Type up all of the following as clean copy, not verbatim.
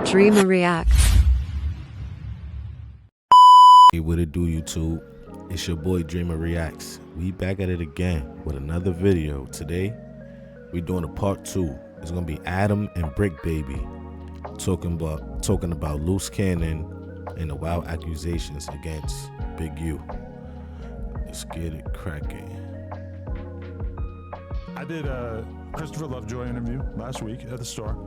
Dreamer Reacts. Hey, what it do, YouTube? It's your boy Dreamer Reacts. We back at it again with another video. Today, we doing a part 2. It's gonna be Adam and Bricc baby talking about loose cannon and the wild accusations against Big U. Let's get it cracking. I did a Christopher Lovejoy interview last week at the store.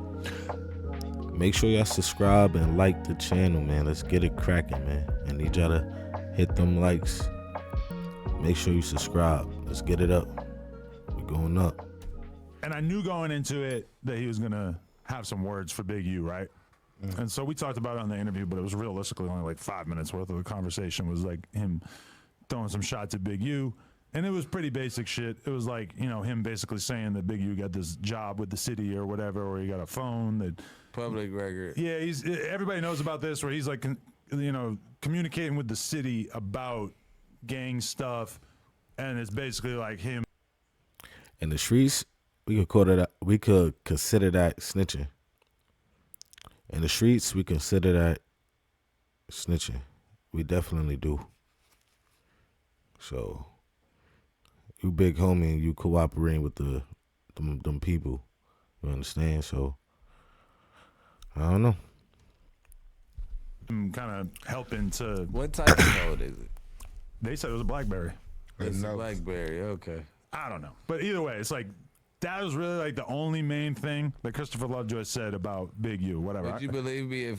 Make sure y'all subscribe and like the channel, man. Let's get it cracking, man. I need y'all to hit them likes. Make sure you subscribe. Let's get it up. We're going up. And I knew going into it that he was gonna have some words for Big U, right? And so we talked about it on the interview, but it was realistically only like 5 minutes worth of the conversation. Was like him throwing some shots at Big U. And it was pretty basic shit. It was like, you know, him basically saying that Big U got this job with the city or whatever, or he got a phone that public record. Yeah, everybody knows about this, where he's like, you know, communicating with the city about gang stuff, and it's basically like him. In the streets, we could consider that snitching. In the streets, we consider that snitching. We definitely do. So, you big homie and you cooperating with them people. You understand? So, I don't know. I'm kind of helping to. What type of phone is it? They said it was a BlackBerry. It's a BlackBerry. Okay. I don't know, but either way, it's like that was really like the only main thing that Christopher Lovejoy said about Big U. Whatever. Would you believe me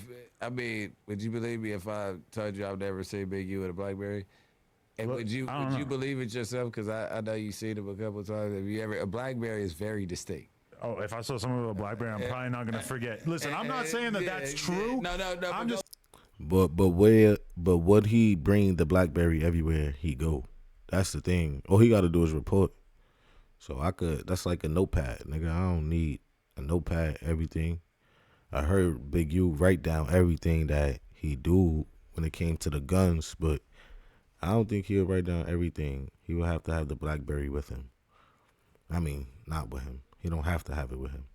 would you believe me if I told you I've never seen Big U with a BlackBerry? And Look, would you believe it yourself? Because I know you've seen him a couple of times. Have you ever? A BlackBerry is very distinct. Oh, if I saw someone with a BlackBerry, I'm probably not gonna forget. Listen, I'm not saying that that's true. No. I'm just. But would he bring the BlackBerry everywhere he go? That's the thing. All he got to do is report. So that's like a notepad, nigga. I don't need a notepad, everything. I heard Big U write down everything that he do when it came to the guns, but I don't think he'll write down everything. He will have to have the BlackBerry with him. I mean, not with him. He don't have to have it with him.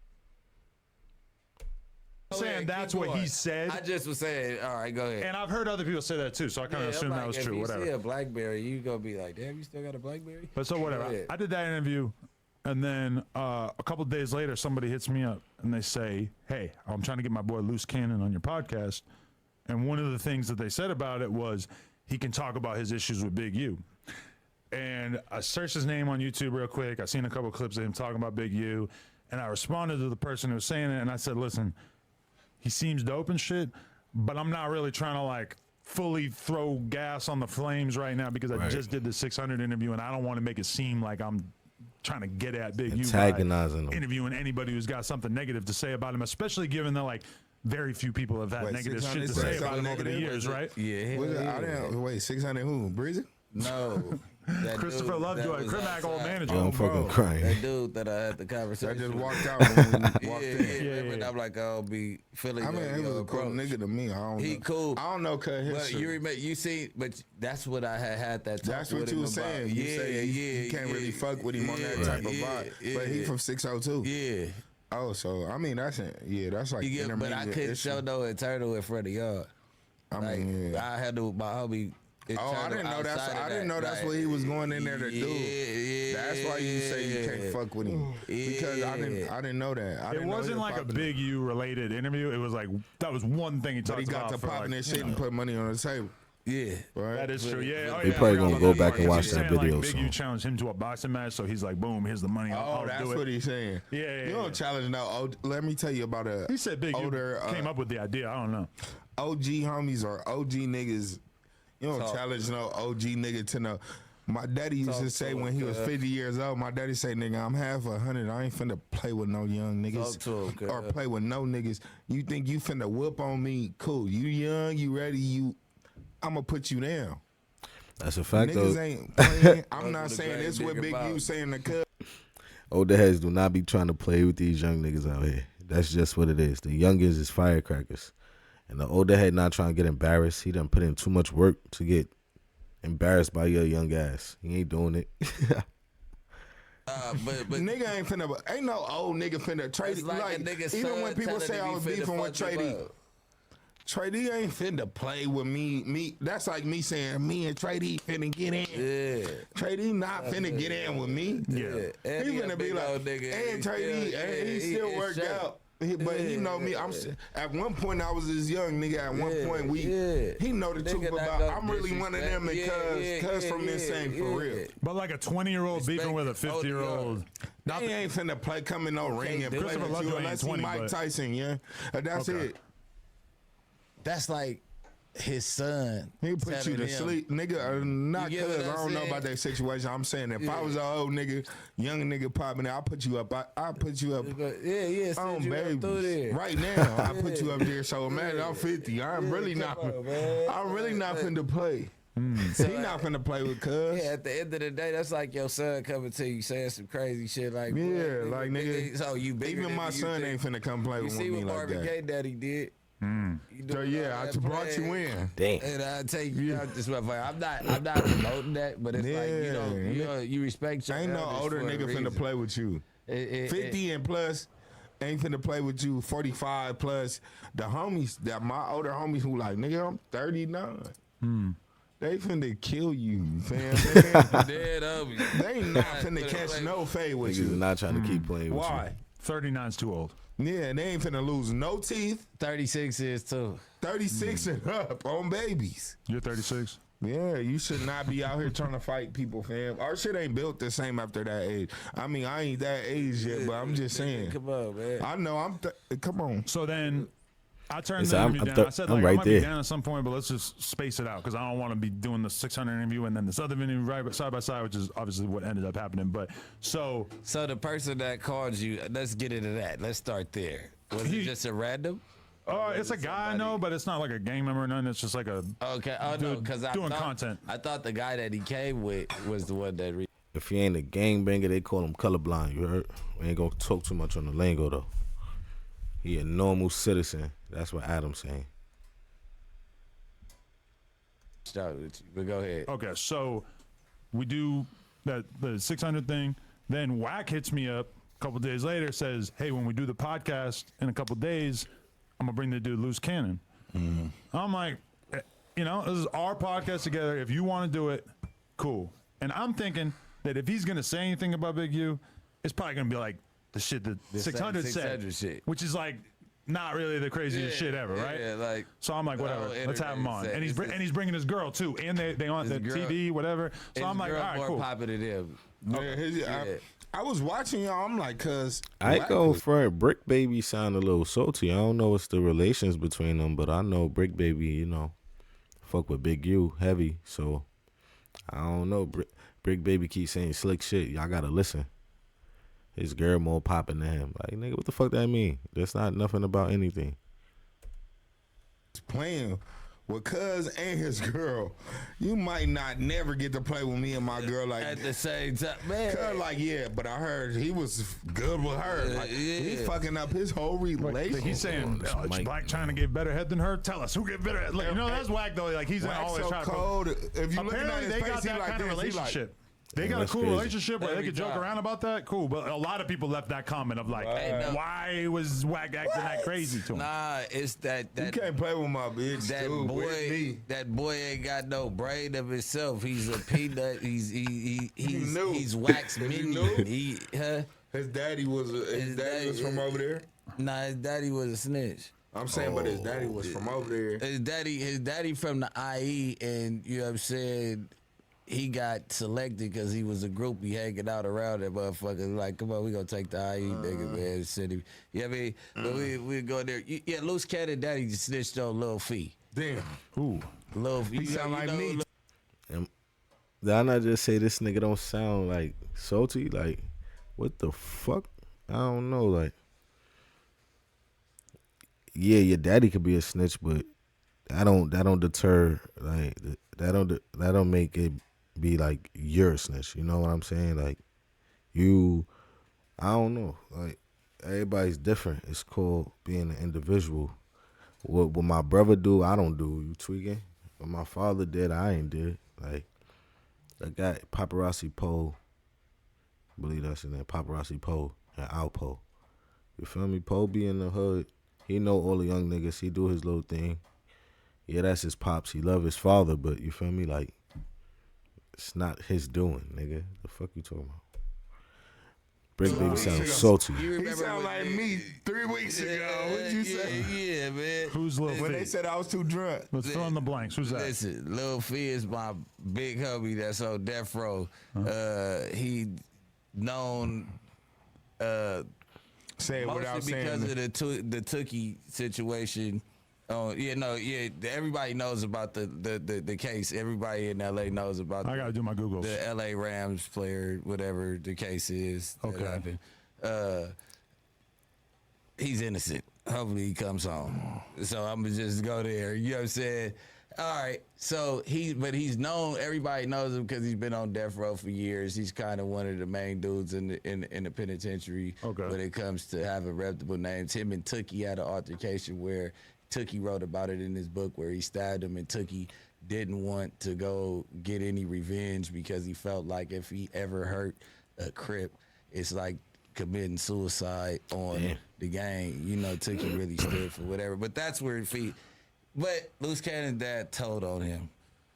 I'm saying that's what he said. I just was saying, all right, go ahead. And I've heard other people say that too, so I kind of assumed that was true. If Whatever. you see a BlackBerry, you gonna be like, damn, you still got a BlackBerry? But so whatever. I did that interview, and then a couple of days later, somebody hits me up and they say, "Hey, I'm trying to get my boy Loose Cannon on your podcast." And one of the things that they said about it was he can talk about his issues with Big U. And I searched his name on YouTube real quick. I seen a couple of clips of him talking about Big U, and I responded to the person who was saying it, and I said, "Listen, he seems dope and shit, but I'm not really trying to like fully throw gas on the flames right now because I just did the 600 interview, and I don't want to make it seem like I'm trying to get at Big U Antagonizing him. Interviewing anybody who's got something negative to say about him, especially given that like very few people have had negative shit to say about him over the years, right?" Yeah. Wait, 600 who? Breezy? No. Christopher Lovejoy, Crimac old manager. I'm fucking crying. That dude that I had the conversation. I just walked out when we walked in. But I'm like, I'll be feeling. I mean, he was a cool nigga to me. He cool. I don't know, cause but you see, but that's what I had that. That's what you were saying. You say you can't really fuck with him on that type of vibe. But he from 602. Yeah. Oh, so I mean that's like intermediate. But I couldn't show no internal in front of y'all. I mean, I had to my homie. I didn't know that's what he was going in there to do. Yeah, that's why you say you can't fuck with him because I didn't know that. It wasn't like a Big U related interview. It was like that was one thing he talked about. But he got to popping that shit and put money on the table. Yeah, right. That is true. Yeah, we probably gonna go back and watch that video. Big U challenged him to a boxing match, so he's like, "Boom, here's the money." That's what he's saying. Yeah, you don't challenge no. Let me tell you about a. He said Big U came up with the idea. I don't know. OG homies or OG niggas. You don't challenge no OG nigga to no. My daddy used to say when he was 50 years old, my daddy say, "Nigga, I'm half 100. I ain't finna play with no young niggas or play with no niggas. You think you finna whoop on me? Cool. You young, you ready, I'ma put you down." That's a fact, niggas though. Ain't playing. I'm not saying this with Big U saying the cut. Older heads do not be trying to play with these young niggas out here. That's just what it is. The youngest is firecrackers. And the older head not trying to get embarrassed. He done put in too much work to get embarrassed by your young ass. He ain't doing it. But nigga ain't no old nigga finna trade. Like even when people say I was beefing with Trady, Trey D ain't finna play with me. That's like me saying me and Trey D finna get in. Yeah. Trey D not finna get in with me. Yeah. And He a finna be big like, old nigga. and Trey D, and he still is worked straight. out. But he know me. At one point I was this young nigga. At one point he know the truth Nigga not about. gonna I'm really one of them disrespect. because from this thing for real. But like a 20-year-old beefing with a Respect 50-year-old. They ain't finna play, come in no ring and do play it. with Christopher you Lovejoy unless ain't he 20, Mike but- Tyson, yeah. That's Okay. it. That's like his son. He put you telling to him, sleep, nigga. Not You get what cause I I'm don't know saying? about that situation. I'm saying if I was an old nigga, young nigga popping, I'll put you up. I'll put you up. Yeah, On send you up through babies. there. Right now, I put you up there. So imagine I'm 50. I'm really not. I'm really not finna play. He not finna play with cuz. Yeah, at the end of the day, that's like your son coming to you saying some crazy shit like, Yeah, boy, like nigga. So you bigger Even than my you son think. ain't finna come play You with see me what like Marvin that. Gaye daddy did? You So doing yeah, all I that just brought you playing. in. Damn. And I take you out this motherfucker. I'm not promoting that, but it's like you respect your Ain't no elders older for a nigga finna reason. play with you. 50 and plus ain't finna play with you. 45 plus. The homies, that my older homies who like, nigga, I'm 39. They finna kill you, fam. Dead of you. They not finna catch no fade with Niggas you. is not trying to keep playing with Why? 39's too old. Yeah, they ain't finna lose no teeth. 36 is too. 36 and up on babies. You're 36. Yeah, you should not be out here trying to fight people, fam. Our shit ain't built the same after that age. I mean, I ain't that age yet, but I'm just saying. Come on, man. I know come on. So then I turned Listen, the I'm- interview I'm down. th- I said, I'm like, I right might be there. down at some point, but let's just space it out because I don't want to be doing the 600 interview and then this other interview right side by side, which is obviously what ended up happening. But so So the person that called you, let's get into that. Let's start there. Was it just a random? it's a guy I know, but it's not like a gang member or nothing. It's just like a Okay. Oh no, Dude, because I doing thought, content. I thought the guy that he came with was the one that. If he ain't a gangbanger, they call him colorblind. You heard? We ain't gonna talk too much on the lingo though. He a normal citizen. That's what Adam's saying. Start with you, but go ahead. Okay, so we do the 600 thing. Then Whack hits me up a couple days later, says, "Hey, when we do the podcast in a couple days, I'm gonna bring the dude Loose Cannon." I'm like, this is our podcast together. If you want to do it, cool. And I'm thinking that if he's gonna say anything about Big U, it's probably gonna be like the shit that 600 said, 600 shit. which is like not really the craziest shit ever, right? Yeah, like. So I'm like, whatever, Oh, let's have him on. internet And he's said- and he's bringing his girl too, and they on the His girl- TV, whatever. So I'm like, all right, more cool. popular than him. Yeah, I was watching y'all. I'm like, cuz. I ain't go front. Bricc Baby sound a little salty. I don't know what's the relations between them, but I know Bricc Baby, fuck with Big U heavy. So I don't know. Bricc Baby keeps saying slick shit. Y'all gotta listen. His girl more popping than him. Like, nigga, what the fuck that mean? That's not nothing about anything. Playing with cuz and his girl. You might not never get to play with me and my girl like At the same time, man. Cuz like, yeah, but I heard he was good with her. Like, he yeah. fucking up his whole relationship. He's saying, this is mic, Black trying to get better head than her? Tell us who get better head. Like, that's Whack though. Like he's Wax always so trying to. cold. If you looking at Apparently, his they face, got he that like kind of this. He like, relationship. They Yeah, got a that's cool crazy. relationship where they Every could joke time. around about that. Cool, but a lot of people left that comment of like, no. why was Whack acting that crazy to him? Nah, it's that you can't play with my bitch, that dude. With boy. me. That boy ain't got no brain of himself. He's a peanut. He's knew. wax You minion. knew? He His daddy was from over there. Nah, his daddy was a snitch. I'm saying, but his daddy was from over there. His daddy from the IE, and you know what I'm saying. He got selected because he was a groupie hanging out around that motherfucker. Like, come on, we gonna take the IE nigga, man. City. You know what I mean? But we go there. Yeah, Loose Cannon daddy just snitched on Lil Fee. Damn. Ooh, Lil Fee. He sound like me. Did I not just say this nigga don't sound like salty? Like, what the fuck? I don't know. Like, yeah, your daddy could be a snitch, but that don't deter. Like, that don't make it be like you're a snitch. You know what I'm saying? Like, I don't know. Like, everybody's different. It's called being an individual. What my brother do, I don't do. You tweaking? What my father did, I ain't did. Like, that guy, Paparazzi Poe, I believe that's his name, Paparazzi Poe and Alpo. You feel me? Poe be in the hood. He know all the young niggas. He do his little thing. yeah, that's his pops. He love his father, but you feel me? Like, it's not his doing, nigga. The fuck you talking about? Bricc baby sounds salty. He sound like me 3 weeks ago. What'd you say? Yeah, man. Who's Lil When they Fee? said I was too drunk. Let's fill in the blanks. Who's that? Listen, Lil Fee is my big hubby that's on death row. He known Say it without mostly saying because it. of the Tookie situation. Oh yeah. Everybody knows about the case. Everybody in LA knows about. I gotta do my Googles. The LA Rams player, whatever the case is. That happened. He's innocent. Hopefully he comes home. So I'm gonna just go there. You know what I'm saying? All right. So he's known. Everybody knows him because he's been on death row for years. He's kind of one of the main dudes in the penitentiary when it comes to having reputable names. Him and Tookie had an altercation where Tookie wrote about it in his book where he stabbed him, and Tookie didn't want to go get any revenge because he felt like if he ever hurt a Crip, it's like committing suicide on the gang. You know, Tookie really stood for whatever. But that's where But Loose Cannon dad told on him.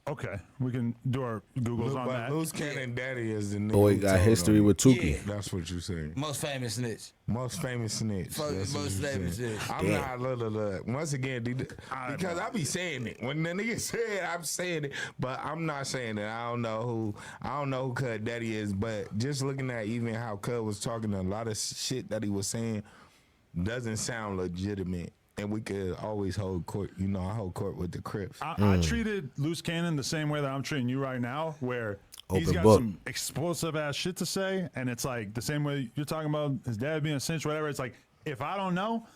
Okay, we can do our Googles on that. Loose Cannon Daddy is the nigga. Boy got history with Tookie. Yeah. That's what you saying. Most famous snitch. Most famous snitch. That's what Most you famous saying. snitch. I'm not look. Once again, because I be saying it. When the nigga say it, I'm saying it. But I'm not saying it. I don't know who Cud Daddy is. But just looking at even how Cud was talking, a lot of shit that he was saying doesn't sound legitimate. And we could always hold court. You know, I hold court with the Crips. I treated Loose Cannon the same way that I'm treating you right now, where he's Open got book. some explosive ass shit to say, and it's like the same way you're talking about his dad being a cinch, whatever. It's like, if I don't know,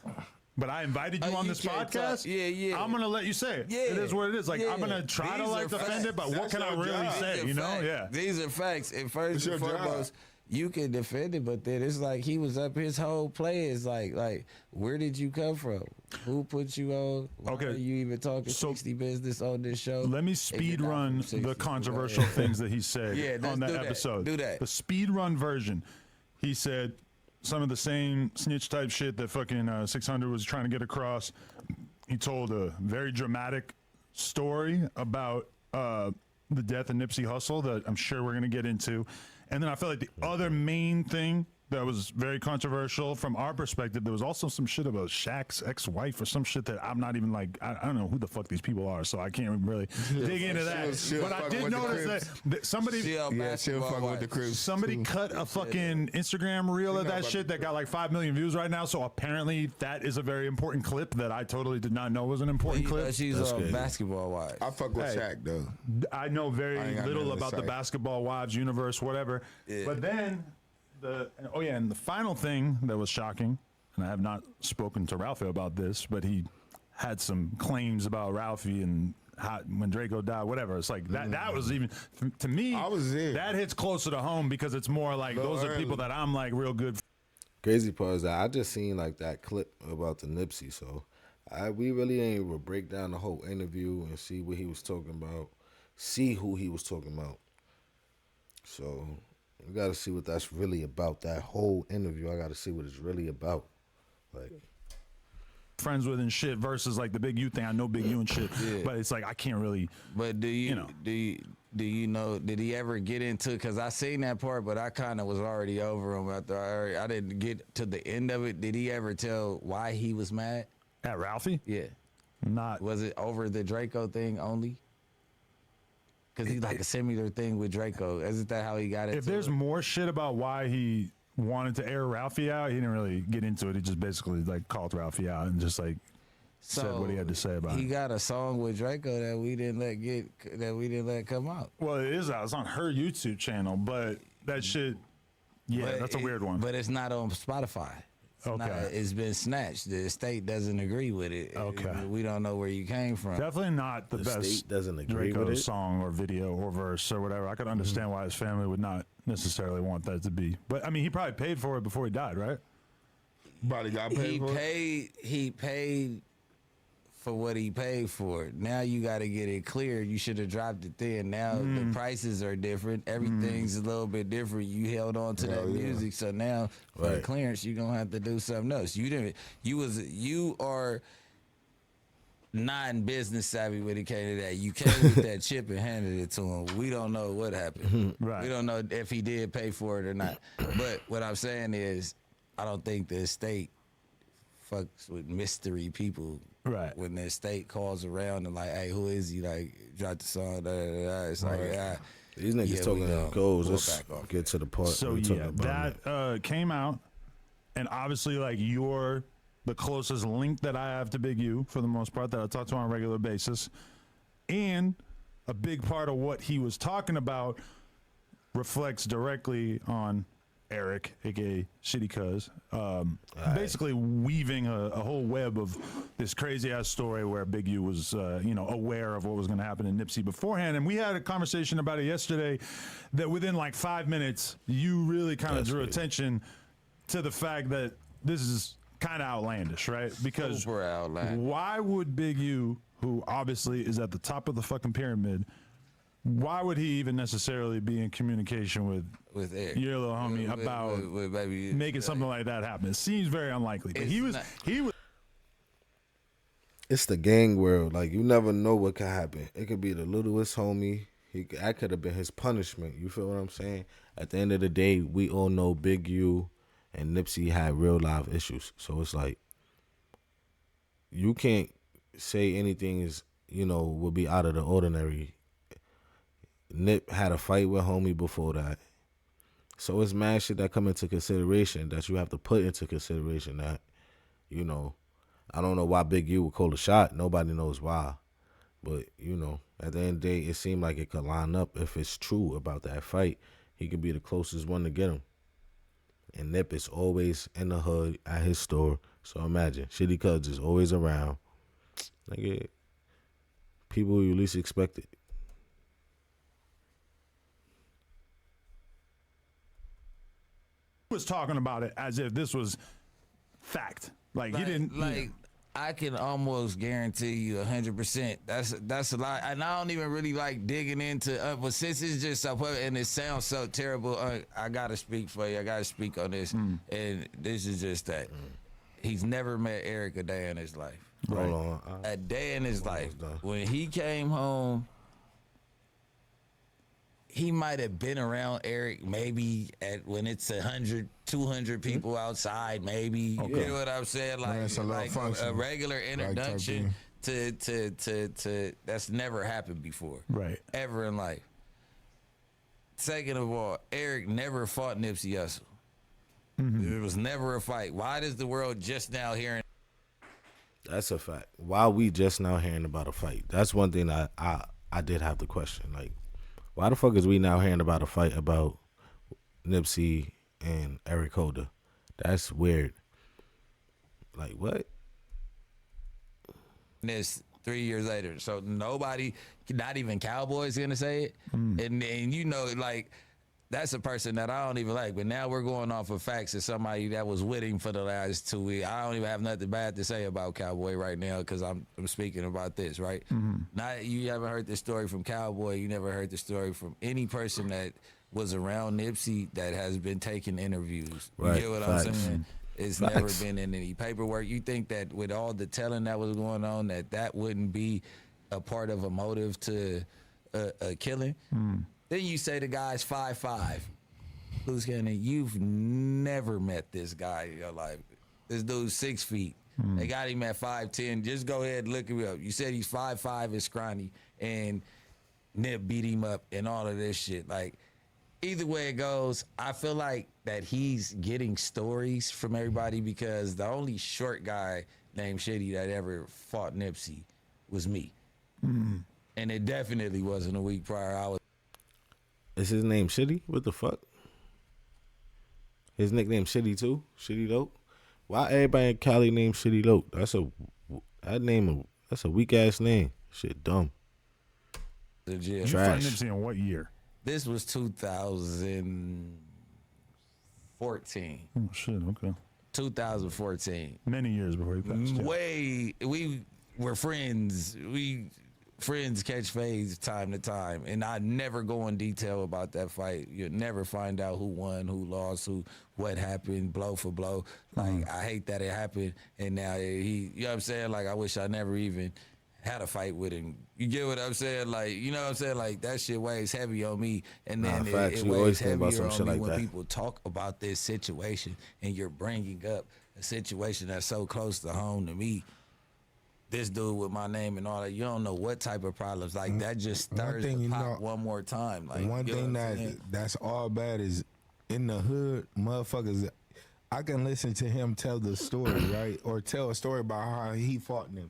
but I invited you on you this can't podcast, talk. I'm gonna let you say it. Yeah. It is what it is. Like, I'm Yeah. gonna try These to like are defend facts. it, but what That's can I your really job. say? You know? Facts. Yeah. These are facts. And first It's and your job. foremost, you can defend it, but then it's like he was up. His whole play is like, where did you come from? Who put you on? Why Okay. are you even talking So- 60 business on this show? Let me And speed you're not run from 60, the controversial go ahead. things that he said Yeah, let's on that do that. episode. Do that. The speed run version. He said some of the same snitch type shit that fucking 600 was trying to get across. He told a very dramatic story about the death of Nipsey Hussle that I'm sure we're gonna get into. And then I felt like the other main thing that was very controversial from our perspective, there was also some shit about Shaq's ex-wife or some shit that I'm not even like, I don't know who the fuck these people are, so I can't really dig into that. she'll But I fuck did with the notice Crips. that somebody CL Yeah, she'll basketball fuck with the wives. Crips. somebody too. cut a fucking Instagram reel of that shit that got like 5 million views right now, so apparently that is a very important clip that I totally did not know was an important You know, clip. she's That's on good. basketball wives. I fuck with Hey. Shaq though. I know very I ain't got little nothing to about the say. basketball wives universe, whatever. But then and the final thing that was shocking, and I have not spoken to Ralphie about this, but he had some claims about Ralphie and how, when Draco died, whatever. It's like that was even to me. I was there. That hits closer to home because it's more like Little those are people early. that I'm like real good. Crazy part is that I just seen like that clip about the Nipsey, so we really ain't able to break down the whole interview and see what he was talking about, see who he was talking about. So we got to see what that's really about. That whole interview, I got to see what it's really about. Like, friends with and shit versus like the Big U thing. I know Big U and shit, but it's like I can't really. But do you, know. do you know? Did he ever get into? Because I seen that part, but I kind of was already over him after I didn't get to the end of it. Did he ever tell why he was mad? At Ralphie, Yeah, not. was it over the Draco thing only? Because he's like a similar thing with Draco. Isn't that how he got it? If there's more shit about why he wanted to air Ralphie out, he didn't really get into it. He just basically like called Ralphie out and just like said what he had to say about He it. got a song with Draco that we didn't let come out. Well, it is out. It's on her YouTube channel, but that shit, yeah, But that's a weird one. But it's not on Spotify. Okay. It's been snatched. The estate doesn't agree with it. Okay. We don't know where you came from. Definitely not the The best state doesn't agree Draco with it? song or video or verse or whatever. I could understand why his family would not necessarily want that to be. But I mean, he probably paid for it before he died, right? Probably got paid for it. He paid for what he paid for. Now you got to get it clear. You should have dropped it then. Now the prices are different. Everything's a little bit different. You held on to that music, so now for the Right. clearance, you're gonna have to do something else. You didn't. You are non-business savvy when it came to that. You came with that chip and handed it to him. We don't know what happened. Right. We don't know if he did pay for it or not. But what I'm saying is, I don't think the estate fucks with mystery people. Right. When the estate calls around and like, hey, who is he? Like, drop the song. Da, da, da. It's like, These niggas yeah, talking we goals. pull Let's back off get to the part. So we talking yeah, about that came out, and obviously, like, you're the closest link that I have to Big U for the most part that I talk to on a regular basis, and a big part of what he was talking about reflects directly on Eric, aka Shitty Cuz, basically weaving a whole web of this crazy ass story where Big U was, aware of what was going to happen in Nipsey beforehand, and we had a conversation about it yesterday. That within like 5 minutes, you really kind of drew attention to the fact that this is kind of outlandish, right? Because Super outlandish. why would Big U, who obviously is at the top of the fucking pyramid, why would he even necessarily be in communication with Eric, your little homie about with baby, making something like that happen? It seems very unlikely. But he was. It's the gang world. Like, you never know what could happen. It could be the littlest homie. That could have been his punishment. You feel what I'm saying? At the end of the day, we all know Big U and Nipsey had real life issues. So it's like, you can't say anything is, will be out of the ordinary. Nip had a fight with homie before that. So it's mad shit that come into consideration that you have to put into consideration that, I don't know why Big U would call a shot. Nobody knows why. But, at the end of the day, it seemed like it could line up. If it's true about that fight, he could be the closest one to get him. And Nip is always in the hood at his store. So imagine, Shitty Cuz is always around. Like, people you least expected. Was talking about it as if this was fact. Like he didn't. Like, I can almost guarantee you 100%. That's a lot. And I don't even really like digging into. But since it's just so and it sounds so terrible, I gotta speak for you. I gotta speak on this. And this is just that he's never met Eric a day in his life. Right. Hold on. A day in his life. done. When he came home, he might have been around Eric maybe when it's 100, 200 people outside, maybe. You know what I'm saying? Like, it's a like function. a regular introduction to that's never happened before. Right. Ever in life. Second of all, Eric never fought Nipsey Hussle. It was never a fight. Why does the world just now hearing? That's a fact. Why we just now hearing about a fight? That's one thing I did have to question. Like, why the fuck is we now hearing about a fight about Nipsey and Eric Holder? That's weird. Like, what? This 3 years later, so nobody, not even Cowboys, gonna say it. And like, that's a person that I don't even like. But now we're going off of facts of somebody that was with him for the last 2 weeks. I don't even have nothing bad to say about Cowboy right now because I'm speaking about this, right? Not you haven't heard the story from Cowboy. You never heard the story from any person that was around Nipsey that has been taking interviews. Right. You get what Facts. I'm saying? It's Facts. never been in any paperwork. You think that with all the telling that was going on, that wouldn't be a part of a motive to a killing? Then you say the guy's 5'5". Loose cannon, you've never met this guy in your life. This dude's 6 feet. They got him at 5'10". Just go ahead and look him up. You said he's 5'5" and scrawny, and Nip beat him up and all of this shit. Like, either way it goes, I feel like that he's getting stories from everybody because the only short guy named Shitty that ever fought Nipsey was me. And it definitely wasn't a week prior. I was. Is his name Shitty? What the fuck? His nickname Shitty too? Shitty Dope? Why everybody in Cali named Shitty Dope? That's a weak ass name. Shit dumb. You Trash. find Nipsey in what year? This was 2014. Oh shit. Okay. 2014. Many years before he passed. Yeah. We were friends. Friends catch fades time to time, and I never go in detail about that fight. You'll never find out who won, who lost, what happened, blow for blow. Like, I hate that it happened, and now you know what I'm saying? Like, I wish I never even had a fight with him. You get what I'm saying? Like, you know what I'm saying? Like, that shit weighs heavy on me. And then facts. it You weighs always think about heavier some on shit me like when that. people talk about this situation and you're bringing up a situation that's so close to home to me. This dude with my name and all that, you don't know what type of problems. Like, that just stirs the pot one more time. Like, one thing that's all bad is in the hood, motherfuckers. I can listen to him tell the story, right? Or tell a story about how he fought Nipsey.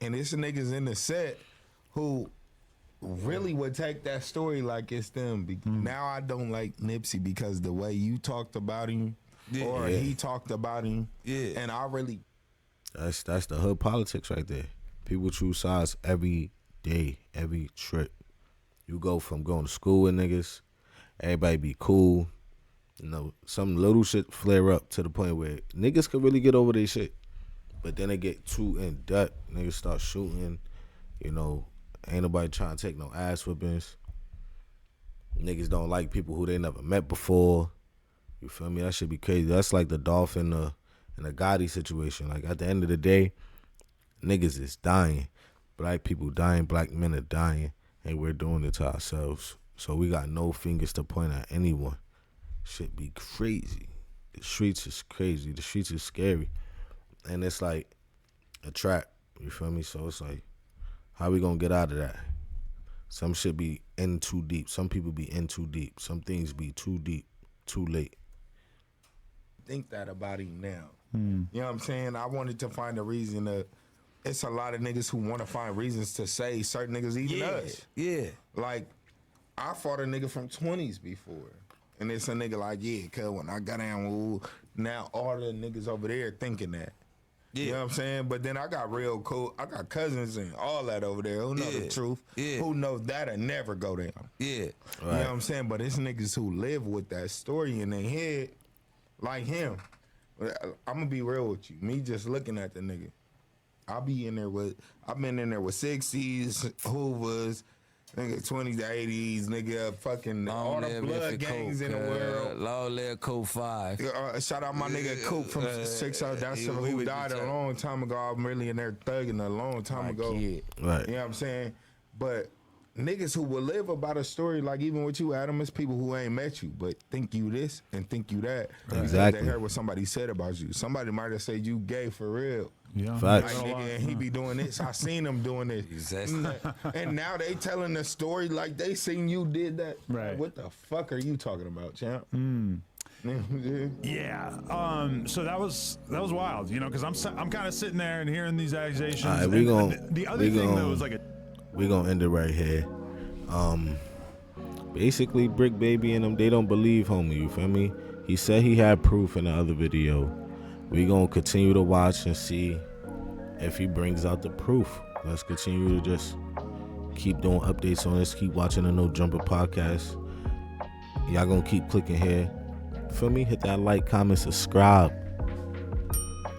And it's niggas in the set who really would take that story like it's them. Now I don't like Nipsey because the way you talked about him or he talked about him. Yeah. And I really... That's the hood politics right there. People choose sides every day, every trip. You go from going to school with niggas, everybody be cool. You know, some little shit flare up to the point where niggas can really get over their shit. But then they get too in depth. Niggas start shooting. You know, ain't nobody trying to take no ass whippings. Niggas don't like people who they never met before. You feel me? That should be crazy. That's like the Dolph and the Gotti situation. Like, at the end of the day, niggas is dying. Black people dying. Black men are dying. And we're doing it to ourselves. So we got no fingers to point at anyone. Shit be crazy. The streets is crazy. The streets is scary. And it's like a trap. You feel me? So it's like, how we gonna get out of that? Some shit be in too deep. Some people be in too deep. Some things be too deep, too late. Think that about him now. You know what I'm saying? I wanted to find a reason to... It's a lot of niggas who want to find reasons to say certain niggas, even us. Yeah. Like, I fought a nigga from 20s before. And it's a nigga like, yeah, cuz when I got down, ooh, now all the niggas over there thinking that. Yeah. You know what I'm saying? But then I got real cool. I got cousins and all that over there who know the truth. Yeah. Who know that'll never go down. Yeah. Right. You know what I'm saying? But it's niggas who live with that story in their head, like him. I'm gonna be real with you. Me just looking at the nigga. I've been in there with 60s, Hoovers, nigga 20s, 80s, nigga fucking all the blood gangs in the world. Long live Coop 5. Shout out my nigga Coop from 6 that's who died a long time ago. I'm really in there thugging a long time ago. Right. You know what I'm saying? But niggas who will live about a story like even with you, Adam, is people who ain't met you, but think you this and think you that. Exactly. They heard what somebody said about you. Somebody might have said you gay for real. Yeah. Facts. Like, nigga, and he be doing this. I seen him doing this. Exactly. And now they telling the story like they seen you did that. Right. Like, what the fuck are you talking about, champ? Yeah. So that was wild, you know, because I'm kind of sitting there and hearing these accusations. All right, the other thing that was like we gonna end it right here. Basically, Bricc Baby and them, they don't believe homie. You feel me? He said he had proof in the other video. We gonna continue to watch and see if he brings out the proof. Let's continue to just keep doing updates on this. Keep watching the No Jumper podcast. Y'all gonna keep clicking here. Feel me? Hit that like, comment, subscribe.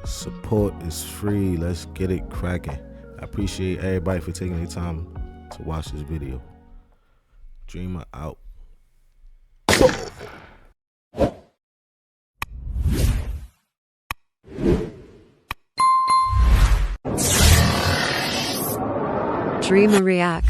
Support is free. Let's get it cracking. I appreciate everybody for taking their time to watch this video. Dreamer out. Dreamer react.